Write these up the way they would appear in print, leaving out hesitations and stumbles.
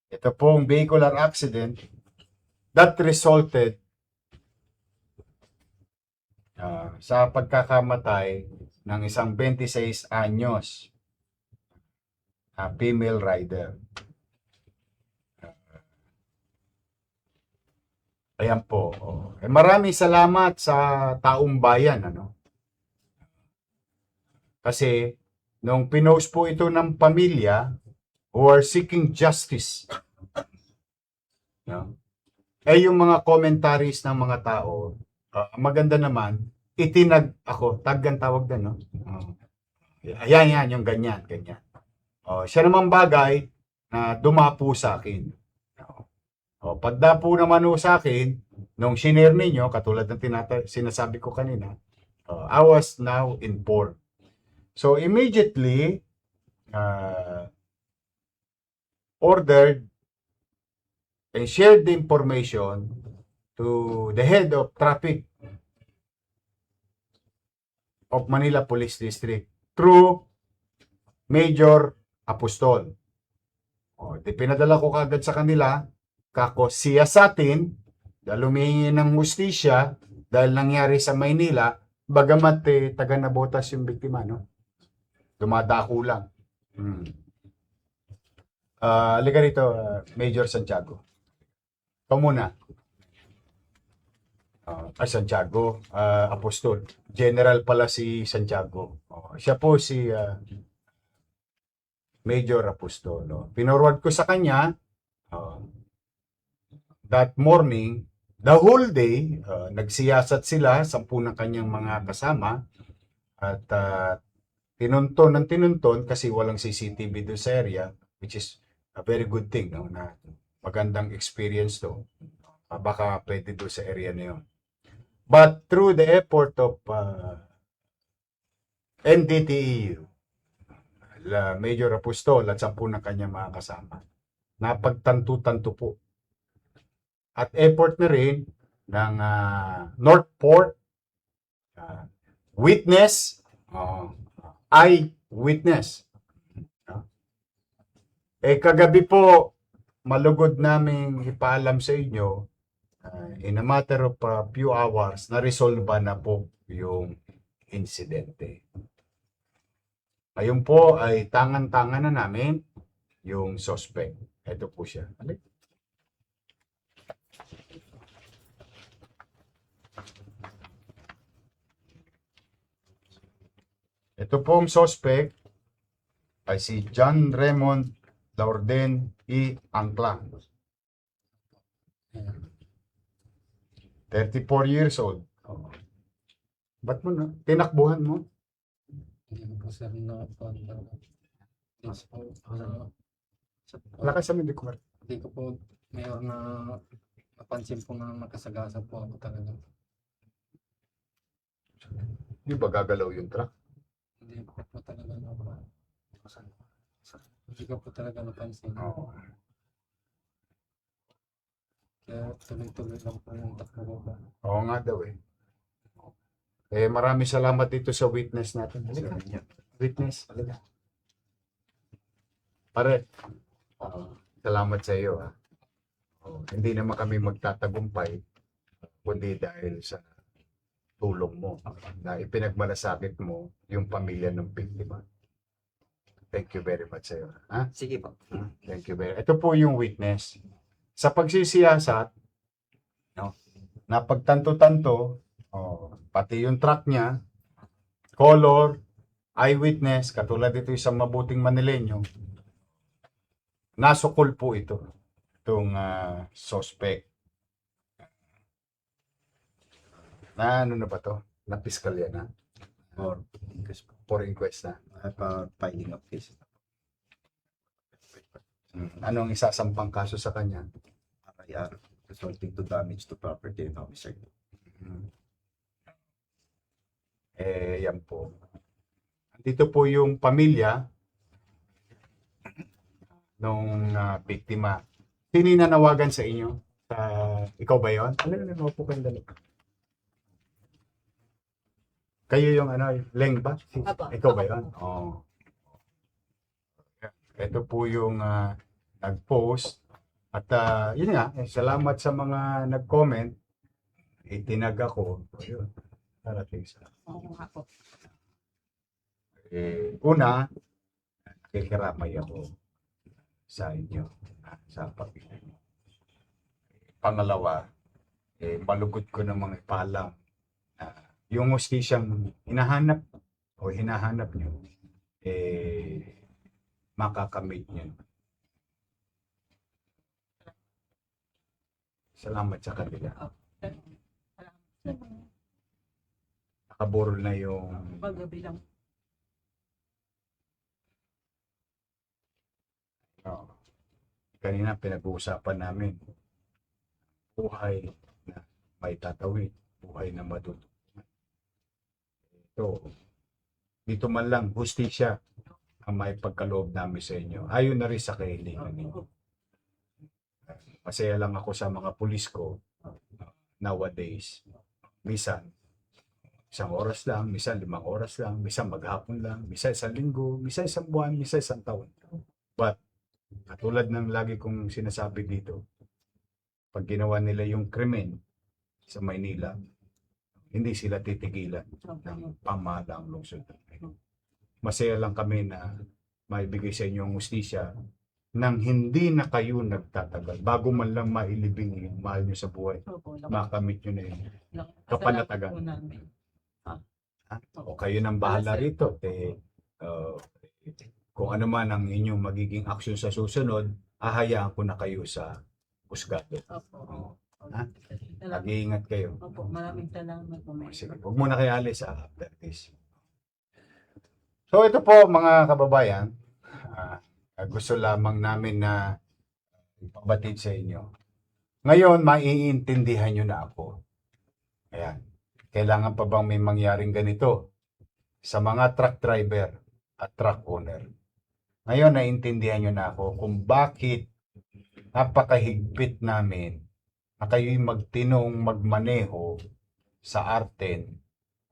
Ito pong vehicular accident that resulted sa pagkakamatay ng isang 26 anyos female rider. Ayan po. Maraming salamat sa taong bayan. Kasi nung pinost po ito ng pamilya who are seeking justice, yung mga commentaries ng mga tao, maganda naman, itinag ako, tag ang tawag doon, no? Ayan, yung ganyan. Siya naman bagay na dumapo sa akin. Pagdapo naman sa akin, nung shinare ninyo, katulad ng sinasabi ko kanina, I was now informed. So immediately, ordered and shared the information to the head of traffic of Manila Police District through Major Apostol. Pinadala ko kagad sa kanila, kako siya sa atin, dahil humingi ng hustisya, dahil nangyari sa Maynila, bagamat taga Nabotas yung biktima, no? Dumadako lang. Halika rito, Major Santiago. Ikaw muna. Santiago, Apostol. General pala si Santiago. Siya po si Major Apostol. Pinorward ko sa kanya, that morning, the whole day, nagsiyasat sila, 10 ng kanyang mga kasama, at tinunton kasi walang CCTV doon sa area, which is a very good thing, no? Na magandang experience to. Baka pwede doon sa area na yun. But through the effort of NDTEU, Major Apostol at 10 ng kanyang mga kasama, napagtanto-tanto po. At effort na rin ng Northport, witness, eyewitness. Kagabi po, malugod naming ipaalam sa inyo, in a matter of few hours, na-resolve na po yung insidente. Ngayon po ay tangan-tangan na namin yung suspect. Ito po siya. Ito pong suspect ay si John Raymond Laorden E. Angkla. 34 years old. Ba't mo na? Tinakbuhan mo? Hindi po sir na Lakas sa hindi ko. Hindi ko po mayor na napansin po na nakasagasa po ako talaga. Di ba gagalaw yung truck? Hindi ko po talaga hindi ko po talaga napansin. Kaya tuloy-tuloy lang po yung takbo ko. Oo nga daw eh. Marami salamat dito sa witness natin. Witness. Pare, salamat sa iyo. Hindi naman kami magtatagumpay kundi dahil sa tulong mo na ipinagmalasakit mo yung pamilya ng biktima. Thank you very much sa iyo. Sige po. Thank you very much. Ito po yung witness. Sa pagsisiyasat, napagtanto-tanto, pati yung truck niya, color, eyewitness, katulad ito isang mabuting Manileño, nasukol po itong suspect. Na ano na ba to? Na piskalya na? For inquest na? Filing of case. Anong isasampang kaso sa kanya? RIR resulting to damage to property and homicide. Yan po. Dito po yung pamilya nung biktima. Sino yung nanawagan sa inyo? Ikaw ba yun? Ano po kayong dalawa? Kayo yung Leng ba? Ikaw ba yun? Oo. Ito po yung nag-post At yun nga, salamat sa mga nag-comment. Itinag ako. Yun, parating sa Oo nga po. una, nakikiramay ako sa inyo, sa pamilya niyo. Pangalawa, malugod ko namang ipaalam na yung hustisyang hinahanap o hinahanap nyo, makakamit nyo. Salamat sa kanila. Nakaburol na yung Paggabi lang. kanina pinag-uusapan namin. Buhay na may tatawid, buhay na matutunan. Ito, dito man lang, hustisya ang may pagkaloob namin sa inyo. Ayon na rin sa kahilingan ninyo. Masaya lang ako sa mga pulis ko nowadays. Minsan, 1 oras lang, minsan 5 oras lang, minsan maghapon lang, minsan 1 linggo, minsan 1 buwan, minsan 1 taon. But, katulad ng lagi kong sinasabi dito, pag ginawa nila yung krimen sa Maynila, hindi sila titigilan ng pamahalaang lungsod. Masaya lang kami na maibigay sa inyo ang hustisya nang hindi na kayo nagtatagal. Bago man lang mailibing yung mahal nyo sa buhay, makamit nyo na yun. Kapanatagan. O kayo nang bahala rito. Kung ano man ang inyong magiging aksyon sa susunod, ahayaan ko na kayo sa husgado. Opo. Mag-iingat kayo. Opo, maraming salamat po. Sige, huwag muna kayo alis after this. So ito po mga kababayan, gusto lamang namin na ipabatid sa inyo. Ngayon, maiintindihan nyo na ako. Ayan. Kailangan pa bang may mangyaring ganito sa mga truck driver at truck owner? Ngayon, naiintindihan nyo na ako kung bakit napakahigpit namin na kayo'y magtinong magmaneho sa Arten.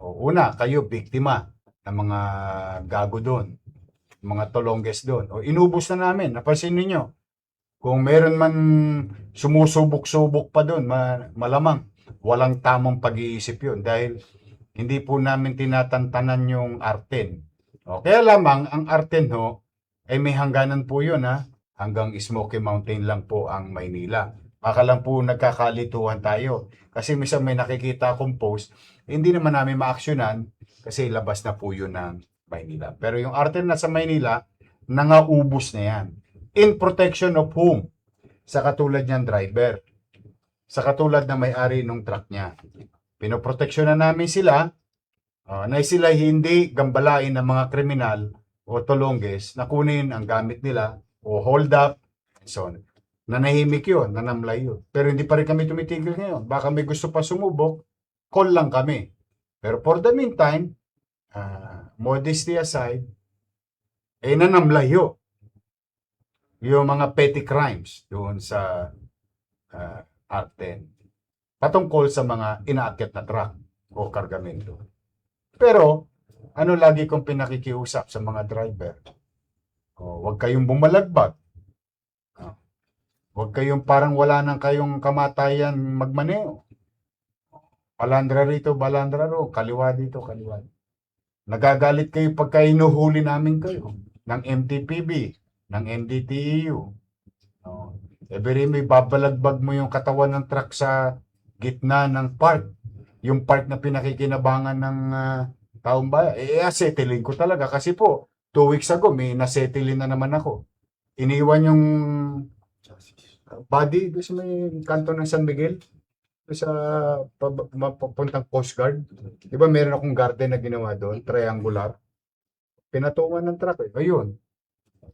O, una, kayo biktima ng mga gago doon, mga tolongges doon. O, inubos na namin. Napansin niyo kung meron man sumusubok-subok pa doon, malamang walang tamang pag-iisip yun dahil hindi po namin tinatantanan yung Arten. O, kaya lamang ang Arten ho, ay may hangganan po yun ha. Hanggang Smoky Mountain lang po ang Maynila. Baka lang po nagkakalituhan tayo. Kasi minsan may nakikita akong post, hindi naman namin maaksyonan kasi labas na po yun ng Maynila. Pero yung Arten na sa Maynila, nangaubos na yan. In protection of whom? Sa katulad niyang driver. Sa katulad na may-ari ng truck niya. Pinoproteksyonan namin sila na sila hindi gambalain ng mga kriminal o tolongges na kunin ang gamit nila o hold up and so on. Nanahimik yun, nanamlay yun. Pero hindi pa rin kami tumitigil ngayon. Baka may gusto pa sumubok, call lang kami. Pero for the meantime, modesty aside, nanamlay yun. Yung mga petty crimes doon sa Arten. Patungkol sa mga inaakyat na truck o kargamento. Pero, ano lagi kong pinakikiusap sa mga driver? Huwag kayong bumalagbag. Huwag kayong parang wala nang kayong kamatayan magmaneho. Balandra rito, balandra ro. Kaliwa dito, kaliwa. Nagagalit kayo pagka inuhuli namin kayo. Ng MTPB, ng MDTEU. Every may babalagbag mo yung katawan ng truck sa gitna ng park. Yung park na pinakikinabangan ng taong bayan. Asetilin ko talaga. Kasi po, 2 weeks ago, may nasetilin na naman ako. Iniwan yung body doon sa may kanto ng San Miguel. Sa papuntang Coast Guard. Diba meron akong garden na ginawa doon, triangular. Pinatungan ng truck. Ayun.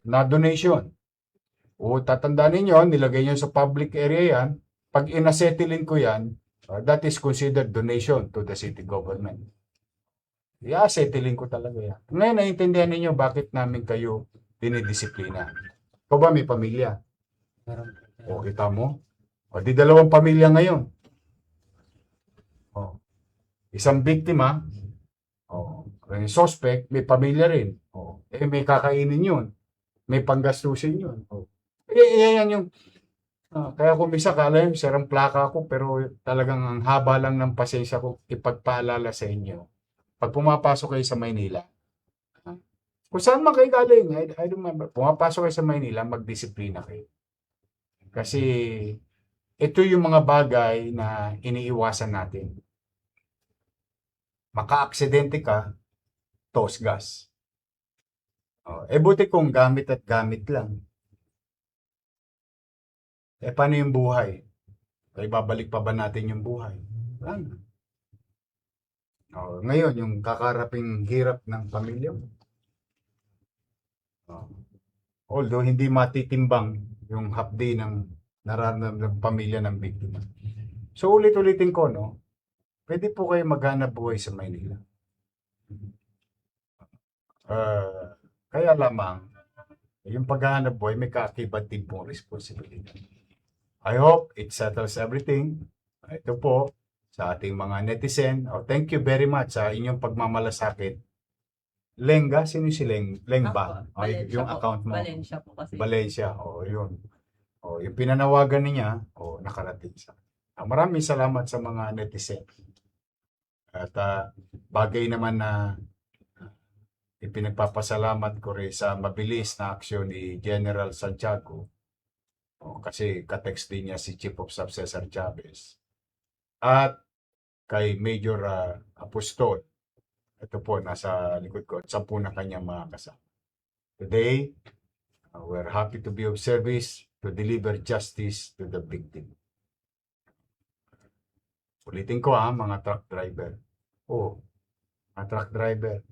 Na donation. O tatandaan ninyo, nilagay nyo sa public area yan. Pag inasetilin ko yan, that is considered donation to the city government. Setilin ko talaga yan. Ngayon, naiintindihan ninyo bakit namin kayo dinidisiplina. Ikaw ba may pamilya? O, kita mo? O, di 2 pamilya ngayon. O, isang biktima, yung suspect, may pamilya rin. O, may kakainin yun. May panggastusin yun. Yan yung Kaya kung minsan kala nyo, sirang plaka ko, pero talagang ang haba lang ng pasensya ko ipagpaalala sa inyo. Pag pumapasok kayo sa Maynila, kung saan man kayo galing, I remember, pumapasok kayo sa Maynila, magdisiplina kayo. Kasi ito yung mga bagay na iniiwasan natin. Maka-aksidente ka, toss gas. Buti kung gamit at gamit lang. Paano yung buhay? Ibabalik pa ba natin yung buhay? Wala na. Ngayon, yung kakaraping hirap ng pamilya mo. Although hindi matitimbang yung hapdi ng nararamdaman ng pamilya ng biktima. So ulit-ulitin ko, no? Pwede po kayo maghanap buhay sa Maynila. Kaya lamang, yung paghahanap buhay may kaakibat din pong responsibilidad. I hope it settles everything. Ito po, sa ating mga netizen. Thank you very much sa inyong pagmamalasakit. Lenga? Sino si Leng ba? Valencia Yung po. account mo. Valencia po kasi. Valencia. Yun. Yung pinanawagan niya, nakarating sa. Maraming salamat sa mga netizen. At bagay naman na ipinagpapasalamat ko rin sa mabilis na aksyon ni General Santiago. Kasi katext din niya si Chief of Staff Cesar Chavez. At kay Major Apostol. Ito po, nasa likod ko. At 10 na kanyang mga kasama. Today, we're happy to be of service to deliver justice to the victim. Ulitin ko mga truck driver. Mga truck driver.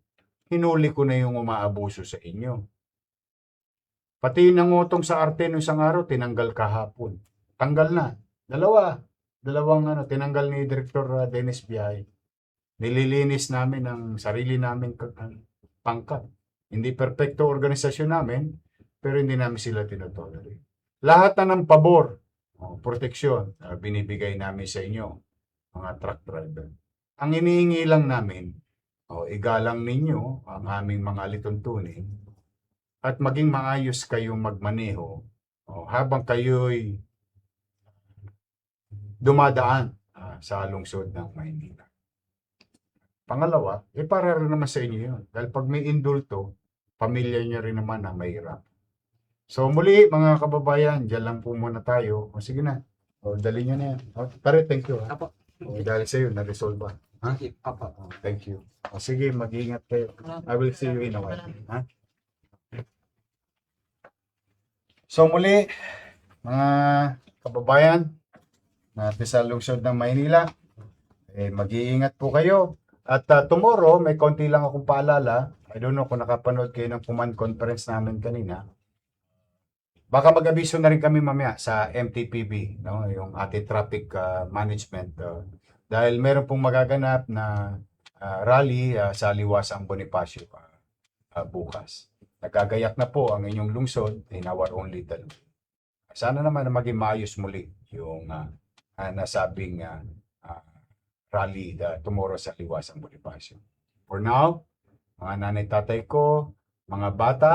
Hinuli ko na yung umaabuso sa inyo. Pati nangutong sa arte nung isang araw, tinanggal kahapon. Tanggal na. Dalawang tinanggal ni Director Dennis Biay. Nililinis namin ang sarili namin pangkat. Hindi perfecto organisasyon namin, pero hindi namin sila tinotolerate. Lahat na ng pabor, proteksyon, binibigay namin sa inyo, mga truck driver. Ang inihingi lang namin, igalang ninyo ang aming mga lituntunin at maging maayos kayong magmaneho habang kayo'y dumadaan sa lungsod ng Maynila. Pangalawa, para rin naman sa inyo yun. Dahil pag may indulto, pamilya niyo rin naman na mahirap. So muli mga kababayan, dyan lang po muna tayo. Sige na, dali nyo na yan. Pare, thank you. Apo. Dahil sa iyo, na-resolve ba? Ha? Sige, apo. Thank you. Sige, mag-ingat kayo. I will see you in a while. Ha? So muli, mga kababayan, natin sa lungsod ng Maynila, mag-iingat po kayo. At tomorrow, may konti lang akong paalala. I don't know kung nakapanood kayo ng command conference namin kanina. Baka mag-abiso na rin kami mamaya sa MTPB, no? Yung ating traffic management. Dahil meron pong magaganap na rally sa Liwasang Bonifacio bukas. Nagkagayak na po ang inyong lungsod in our own little. Sana naman na maging maayos muli yung nasabing rally tomorrow sa Liwasang Bonifacio. For now, mga nanay tatay ko, mga bata,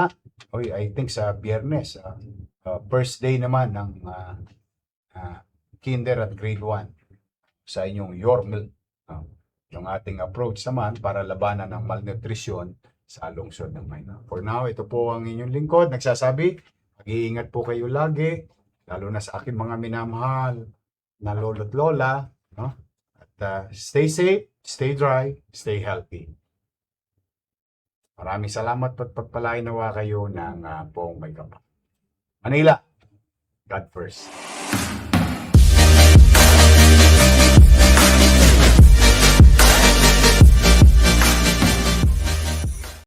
I think sa Biyernes, first day naman ng kinder at grade 1 sa inyong Yormel. Yung ating approach naman para labanan ng malnutrition sa lungsod ng Maynila. For now, ito po ang inyong lingkod. Nagsasabi, mag-iingat po kayo lagi, lalo na sa aking mga minamahal na lolo't lola. No? At stay safe, stay dry, stay healthy. Maraming salamat at pagpalain nawa kayo ng buong may kapal. Manila, God first.